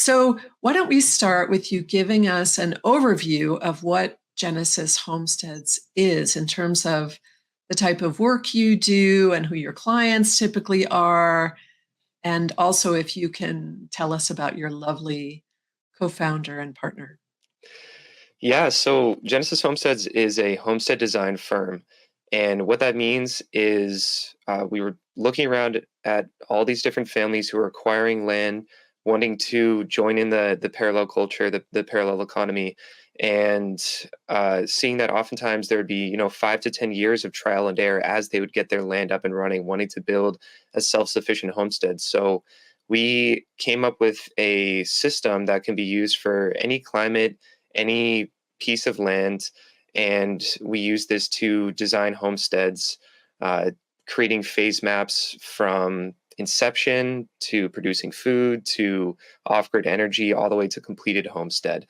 So, why don't we start with you giving us an overview of what Genesis Homesteads is in terms of the type of work you do and who your clients typically are, and also if you can tell us about your lovely co founder and partner. Yeah, so Genesis Homesteads is a homestead design firm. And what that means is we were looking around at all these different families who are acquiring land, wanting to join in the parallel culture, the parallel economy, and seeing that oftentimes there would be, 5 to 10 years of trial and error as they would get their land up and running, wanting to build a self-sufficient homestead. So we came up with a system that can be used for any climate, any piece of land, and we use this to design homesteads, uh, creating phase maps from inception to producing food to off-grid energy all the way to completed homestead.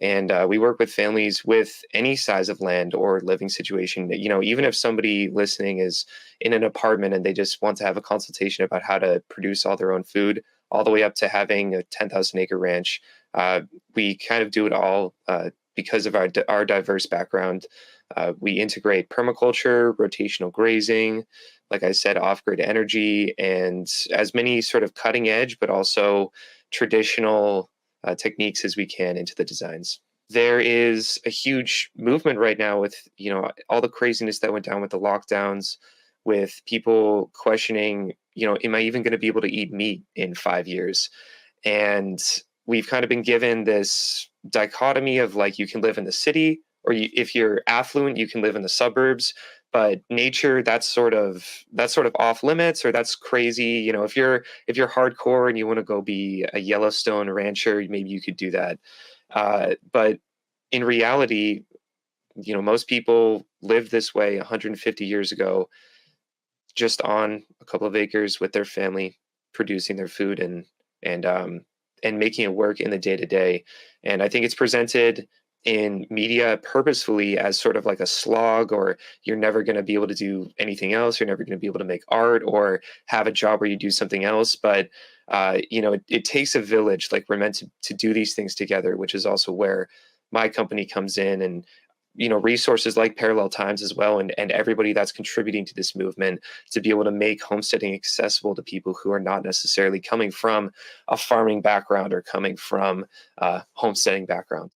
And we work with families with any size of land or living situation. Even if somebody listening is in an apartment and they just want to have a consultation about how to produce all their own food, all the way up to having a 10,000 acre ranch, uh, we kind of do it all because of our diverse background. We integrate permaculture, rotational grazing, like I said, off-grid energy, and as many sort of cutting edge, but also traditional techniques as we can into the designs. There is a huge movement right now with all the craziness that went down with the lockdowns, with people questioning, am I even going to be able to eat meat in 5 years? And we've kind of been given this dichotomy of like you can live in the city, or if you're affluent, you can live in the suburbs. But nature, that's sort of off limits, or that's crazy. If you're hardcore and you want to go be a Yellowstone rancher, maybe you could do that. But in reality, most people lived this way 150 years ago, just on a couple of acres with their family, producing their food and making it work in the day to day. And I think it's presented in media purposefully as sort of like a slog, or you're never going to be able to do anything else. You're never going to be able to make art or have a job where you do something else. But it takes a village. Like we're meant to do these things together, which is also where my company comes in, and resources like Parallel Times as well, and everybody that's contributing to this movement to be able to make homesteading accessible to people who are not necessarily coming from a farming background or coming from a homesteading background.